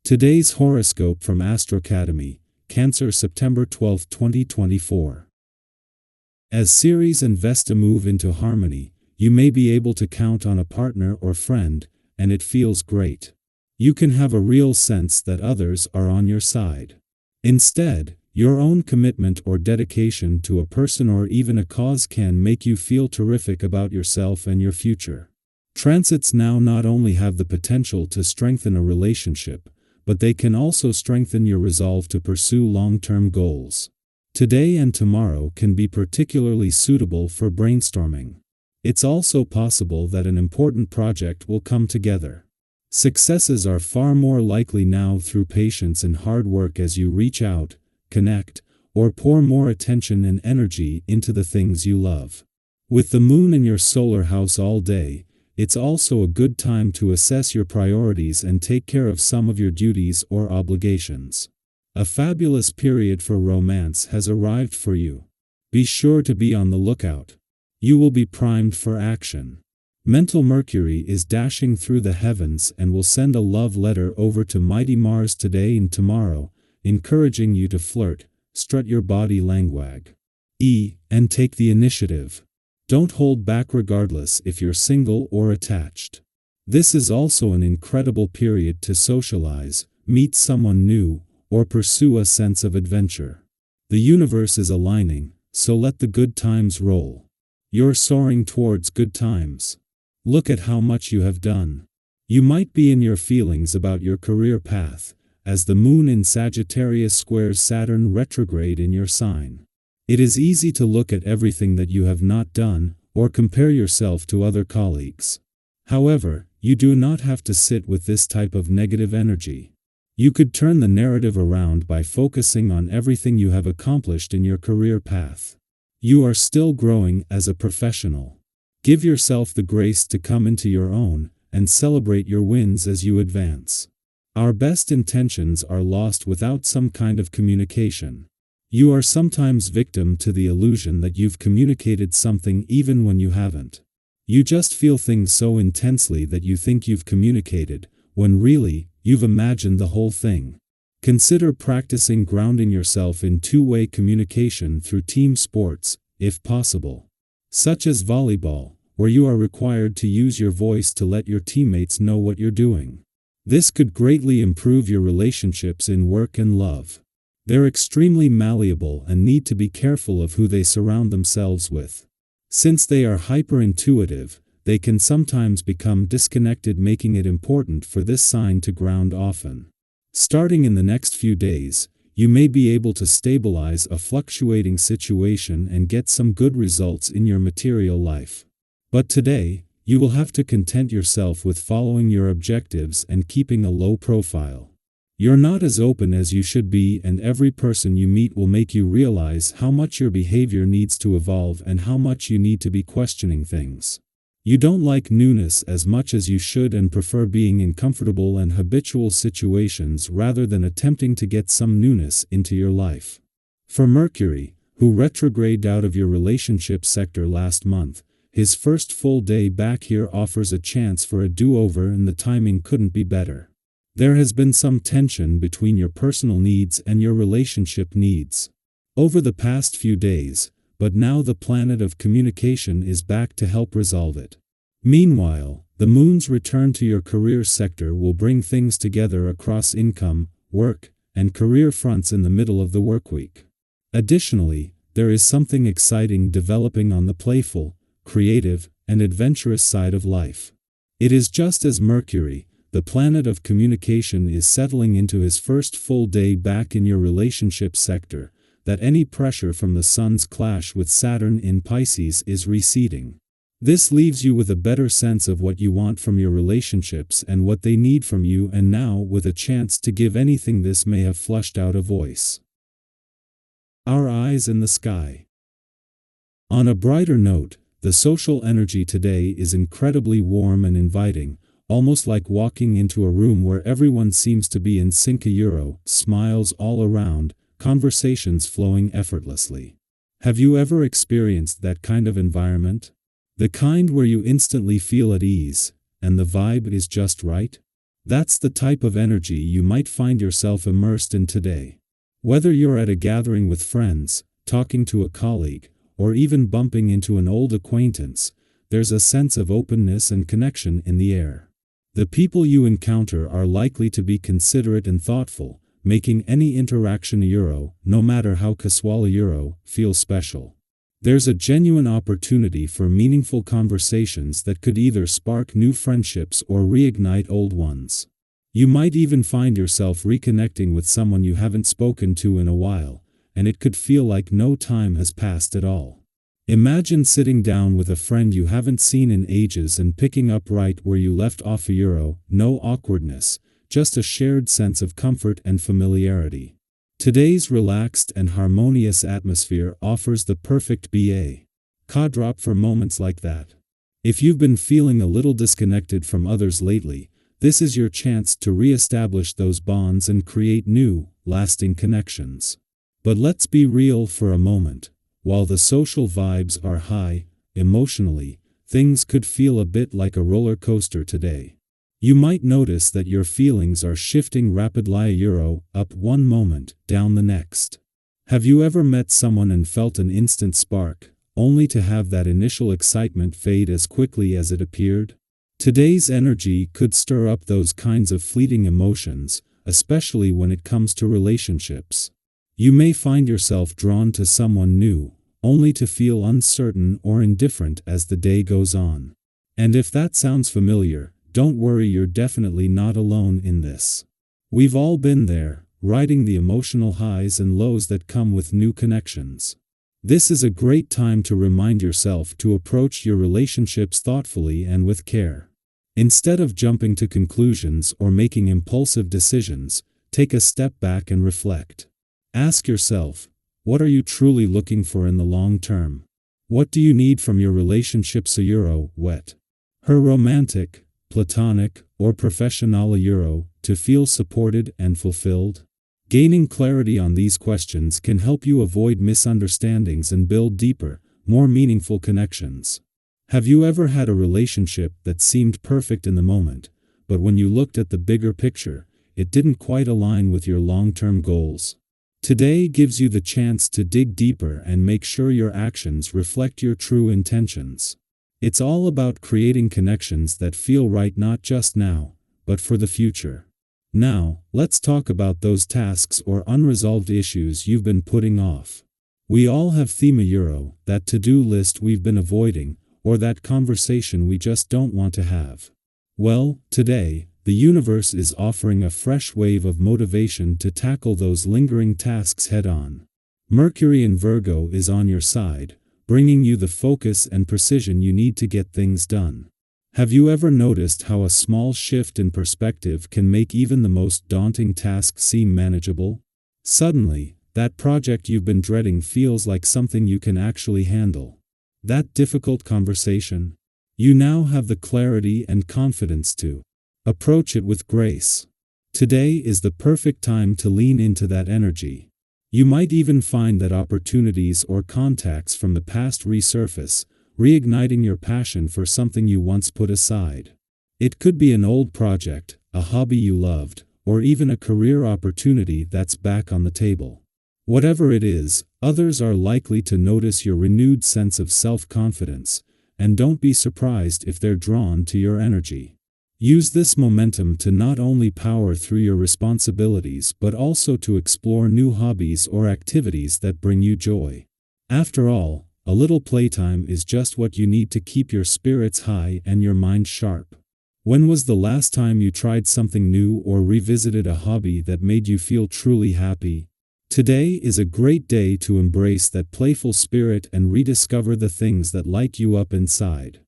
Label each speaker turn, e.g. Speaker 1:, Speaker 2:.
Speaker 1: Today's horoscope from AstroCademy, Cancer, September 12, 2024. As Ceres and Vesta move into harmony, you may be able to count on a partner or friend, and it feels great. You can have a real sense that others are on your side. Instead, your own commitment or dedication to a person or even a cause can make you feel terrific about yourself and your future. Transits now not only have the potential to strengthen a relationship, but they can also strengthen your resolve to pursue long-term goals. Today and tomorrow can be particularly suitable for brainstorming. It's also possible that an important project will come together. Successes are far more likely now through patience and hard work as you reach out, connect, or pour more attention and energy into the things you love. With the moon in your solar house all day, it's also a good time to assess your priorities and take care of some of your duties or obligations. A fabulous period for romance has arrived for you. Be sure to be on the lookout. You will be primed for action. Mental Mercury is dashing through the heavens and will send a love letter over to mighty Mars today and tomorrow, encouraging you to flirt, strut your body language, and take the initiative. Don't hold back regardless if you're single or attached. This is also an incredible period to socialize, meet someone new, or pursue a sense of adventure. The universe is aligning, so let the good times roll. You're soaring towards good times. Look at how much you have done. You might be in your feelings about your career path, as the moon in Sagittarius squares Saturn retrograde in your sign. It is easy to look at everything that you have not done, or compare yourself to other colleagues. However, you do not have to sit with this type of negative energy. You could turn the narrative around by focusing on everything you have accomplished in your career path. You are still growing as a professional. Give yourself the grace to come into your own, and celebrate your wins as you advance. Our best intentions are lost without some kind of communication. You are sometimes victim to the illusion that you've communicated something even when you haven't. You just feel things so intensely that you think you've communicated, when really, you've imagined the whole thing. Consider practicing grounding yourself in two-way communication through team sports, if possible. Such as volleyball, where you are required to use your voice to let your teammates know what you're doing. This could greatly improve your relationships in work and love. They're extremely malleable and need to be careful of who they surround themselves with. Since they are hyper-intuitive, they can sometimes become disconnected, making it important for this sign to ground often. Starting in the next few days, you may be able to stabilize a fluctuating situation and get some good results in your material life. But today, you will have to content yourself with following your objectives and keeping a low profile. You're not as open as you should be, and every person you meet will make you realize how much your behavior needs to evolve and how much you need to be questioning things. You don't like newness as much as you should and prefer being in comfortable and habitual situations rather than attempting to get some newness into your life. For Mercury, who retrograded out of your relationship sector last month, his first full day back here offers a chance for a do-over, and the timing couldn't be better. There has been some tension between your personal needs and your relationship needs over the past few days, but now the planet of communication is back to help resolve it. Meanwhile, the moon's return to your career sector will bring things together across income, work, and career fronts in the middle of the workweek. Additionally, there is something exciting developing on the playful, creative, and adventurous side of life. It is just as Mercury, the planet of communication, is settling into his first full day back in your relationship sector, that any pressure from the Sun's clash with Saturn in Pisces is receding. This leaves you with a better sense of what you want from your relationships and what they need from you, and now with a chance to give anything this may have flushed out a voice. Our eyes in the sky. On a brighter note, the social energy today is incredibly warm and inviting, almost like walking into a room where everyone seems to be in sync. Smiles all around, conversations flowing effortlessly. Have you ever experienced that kind of environment? The kind where you instantly feel at ease, and the vibe is just right? That's the type of energy you might find yourself immersed in today. Whether you're at a gathering with friends, talking to a colleague, or even bumping into an old acquaintance, there's a sense of openness and connection in the air. The people you encounter are likely to be considerate and thoughtful, making any interaction no matter how casual feel special. There's a genuine opportunity for meaningful conversations that could either spark new friendships or reignite old ones. You might even find yourself reconnecting with someone you haven't spoken to in a while, and it could feel like no time has passed at all. Imagine sitting down with a friend you haven't seen in ages and picking up right where you left off. No awkwardness, just a shared sense of comfort and familiarity. Today's relaxed and harmonious atmosphere offers the perfect backdrop for moments like that. If you've been feeling a little disconnected from others lately, this is your chance to re-establish those bonds and create new, lasting connections. But let's be real for a moment. While the social vibes are high, emotionally, things could feel a bit like a roller coaster today. You might notice that your feelings are shifting rapidly, up one moment, down the next. Have you ever met someone and felt an instant spark, only to have that initial excitement fade as quickly as it appeared? Today's energy could stir up those kinds of fleeting emotions, especially when it comes to relationships. You may find yourself drawn to someone new, only to feel uncertain or indifferent as the day goes on. And if that sounds familiar, don't worry, you're definitely not alone in this. We've all been there, riding the emotional highs and lows that come with new connections. This is a great time to remind yourself to approach your relationships thoughtfully and with care. Instead of jumping to conclusions or making impulsive decisions, take a step back and reflect. Ask yourself, what are you truly looking for in the long term? What do you need from your relationships? Her romantic, platonic, or professional to feel supported and fulfilled? Gaining clarity on these questions can help you avoid misunderstandings and build deeper, more meaningful connections. Have you ever had a relationship that seemed perfect in the moment, but when you looked at the bigger picture, it didn't quite align with your long-term goals? Today gives you the chance to dig deeper and make sure your actions reflect your true intentions. It's all about creating connections that feel right not just now, but for the future. Now, let's talk about those tasks or unresolved issues you've been putting off. We all have that to-do list we've been avoiding, or that conversation we just don't want to have. Well, today, the universe is offering a fresh wave of motivation to tackle those lingering tasks head-on. Mercury in Virgo is on your side, bringing you the focus and precision you need to get things done. Have you ever noticed how a small shift in perspective can make even the most daunting task seem manageable? Suddenly, that project you've been dreading feels like something you can actually handle. That difficult conversation? You now have the clarity and confidence to approach it with grace. Today is the perfect time to lean into that energy. You might even find that opportunities or contacts from the past resurface, reigniting your passion for something you once put aside. It could be an old project, a hobby you loved, or even a career opportunity that's back on the table. Whatever it is, others are likely to notice your renewed sense of self-confidence, and don't be surprised if they're drawn to your energy. Use this momentum to not only power through your responsibilities but also to explore new hobbies or activities that bring you joy. After all, a little playtime is just what you need to keep your spirits high and your mind sharp. When was the last time you tried something new or revisited a hobby that made you feel truly happy? Today is a great day to embrace that playful spirit and rediscover the things that light you up inside.